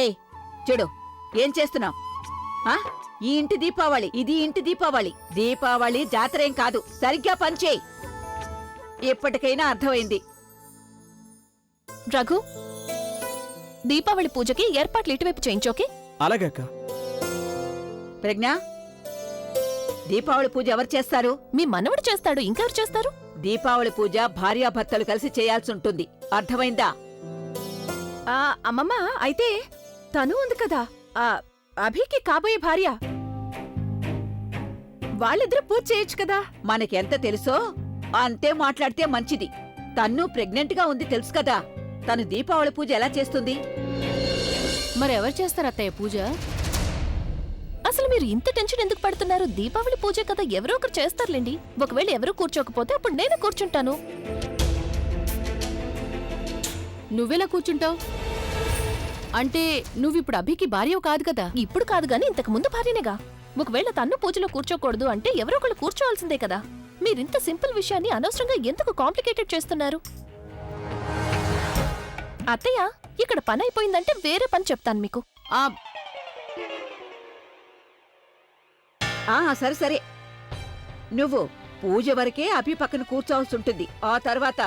ఏయ్ చూడు, ఏం చేస్తున్నావు? ఈ ఇంటి దీపావళి, ఇది ఇంటి దీపావళి. దీపావళి జాతరేం కాదు. సరిగ్గా పనిచేయి. ఎప్పటికైనా అర్థమైంది. రఘు, దీపావళి పూజకి ఏర్పాట్లు ఇటువైపు చేయించోకే. అలాగే అక్క. ప్రజ్ఞ, దీపావళి పూజ ఎవరు చేస్తారు? మీ మనవడు చేస్తాడు, ఇంకెవరు చేస్తారు? దీపావళి పూజ భార్యాభర్తలు కలిసి చేయాల్సి ఉంటుంది. అర్థమైందా? అమ్మమ్మ, అయితే తను ఉంది కదా అభికి కాబోయే భార్య, వాళ్ళిద్దరూ పూజ చేయొచ్చు కదా. మనకెంత తెలుసో అంతే మాట్లాడితే మంచిది. తన్ను ప్రెగ్నెంట్ గా ఉంది తెలుసు కదా. తను దీపావళి పూజ ఎలా చేస్తుంది? మరెవరు చేస్తారు అత్తయ్య పూజ? అసలు మీరు ఇంత టెన్షన్ ఎందుకు పడుతున్నారు? దీపావళి పూజ కదా, ఎవరో ఒకరు చేస్తారులేండి. ఒకవేళ ఎవరూ కూర్చోకపోతే అప్పుడు నేను కూర్చుంటాను. నువ్వెలా కూర్చుంటావు? అంటే నువ్విప్పుడు అభికి భార్యవు కాదు కదా. ఇప్పుడు కాదు గాని ఇంతకు ముందు భార్యనేగా. ఒకవేళ తన్ను పూజలో కూర్చోకూడదు అంటే ఎవరో ఒకళ్ళు కూర్చోవాల్సిందే కదా. మీరింత సింపుల్ విషయాన్ని అనవసరంగా ఎందుకు కాంప్లికేటెడ్ చేస్తున్నారు? అత్తయ్య, ఇక్కడ పని అయిపోయిందంటే వేరే పని చెప్తాను మీకు. సరే సరే, నువ్వు పూజ వరకే అభి పక్కన కూర్చోవాల్సి ఉంటుంది. ఆ తర్వాత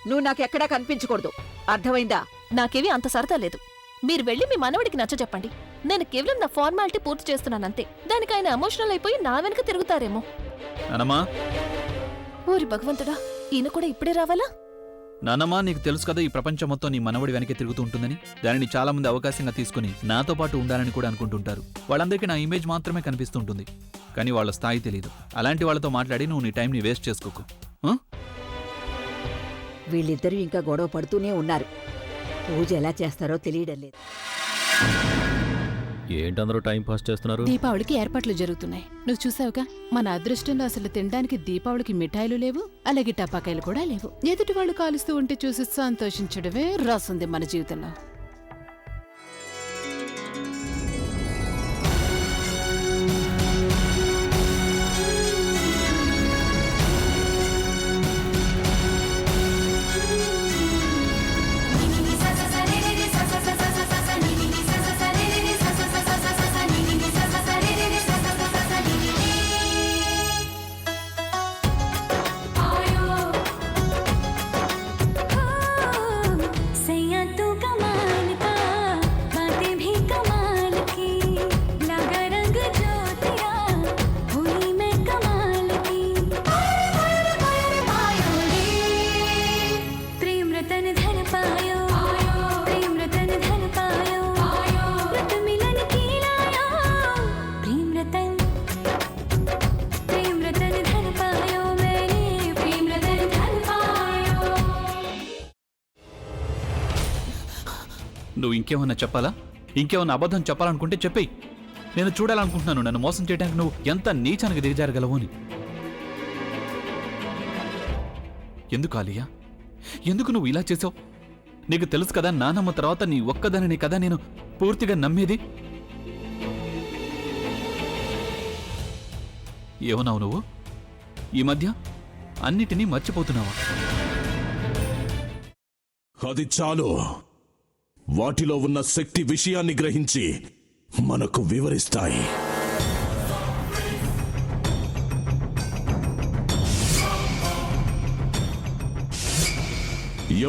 నువ్వు నాకెక్కడా కనిపించకూడదు. అర్థమైందా? నాకేవి అంత సరదా లేదు. మీరు వెళ్ళి మీ మనవడికి నచ్చ చెప్పండి. నేను కేవలం నా ఫార్మాలిటీ పూర్తి చేస్తున్నానంతే. దానికి ఆయన ఎమోషనల్ అయిపోయి నా వెనక తిరుగుతారేమో. ఓరి భగవంతుడా, ఈయన కూడా ఇప్పుడే రావాలా? నానమ్మా, నీకు తెలుసు కదా ఈ ప్రపంచం మొత్తం నీ మనవడి వెనకే తిరుగుతూ ఉంటుందని. దానిని చాలా మంది అవకాశంగా తీసుకుని నాతో పాటు ఉండాలని కూడా అనుకుంటుంటారు. వాళ్ళందరికీ నా ఇమేజ్ మాత్రమే కనిపిస్తుంటుంది, కానీ వాళ్ళ స్థాయి తెలియదు. అలాంటి వాళ్ళతో మాట్లాడి నువ్వు నీ టైంని వేస్ట్ చేసుకోకు. వీళ్ళిద్దరూ ఇంకా గొడవ పడుతూనే ఉన్నారు. పూజ ఎలా చేస్తారో తెలియడం లేదు. ఏంటందరూ టైం పాస్ చేస్తున్నారు? దీపావళికి ఏర్పాట్లు జరుగుతున్నాయి. నువ్వు చూసావుగా, మన అదృష్టంలో అసలు తినడానికి దీపావళికి మిఠాయిలు లేవు, అలాగే టపాకాయలు కూడా లేవు. ఎదుటి వాళ్ళు కాలుస్తూ ఉంటే చూసి సంతోషించడమే రాసుంది మన జీవితంలో. నువ్వు ఇంకేమన్నా చెప్పాలా? ఇంకేమన్నా అబద్ధం చెప్పాలనుకుంటే చెప్పేయి. నేను చూడాలనుకుంటున్నాను నన్ను మోసం చేయడానికి నువ్వు ఎంత నీచానికి దిగజారగలవు అని. ఎందుకు ఆలియా, ఎందుకు నువ్వు ఇలా చేసావు? నీకు తెలుసు కదా నానమ్మ తర్వాత నీ ఒక్కదానిని కదా నేను పూర్తిగా నమ్మేది. ఏమన్నావు నువ్వు? ఈ మధ్య అన్నిటినీ మర్చిపోతున్నావా? అది చాలు. వాటిలో ఉన్న శక్తి విషయాన్ని గ్రహించి మనకు వివరిస్తాయి.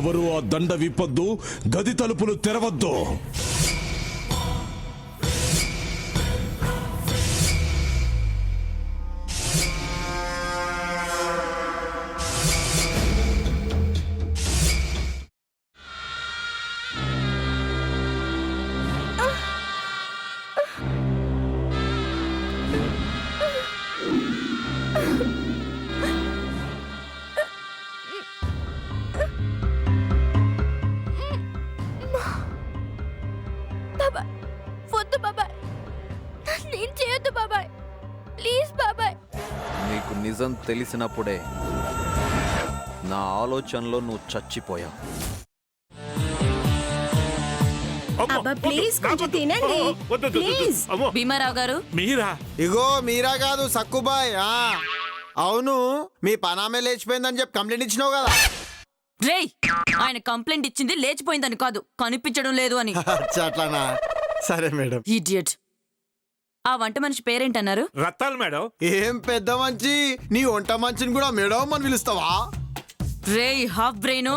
ఎవరు ఆ దండ విప్పొద్దు, గది తలుపులు తెరవద్దు. నీకు నిజం తెలిసినప్పుడే నా ఆలోచనలో నువ్వు చచ్చిపోయావు. ప్లీజ్ కొంచెం తినండి. భీమారావు గారు, మీరా? ఇగో మీరా కాదు, సక్కుబాయ్. అవును, మీ పనామే లేచిపోయిందని చెప్పి కంప్లైంట్ ఇచ్చినావు కదా. రేయ్, ఆయన కంప్లైంట్ ఇచ్చింది లేచిపోయిందని కాదు, కనిపించడం లేదు అని. అట్లానా? సరే మేడం. ఇడియట్. ఆ వంట మనిషి పేరేంటన్నారు? రత్తాలు మేడం. ఏం పెద్ద మంచి, నీ వంట మంచిని కూడా మేడం అని పిలుస్తావా? రేయ్ హాఫ్ బ్రెయిన్,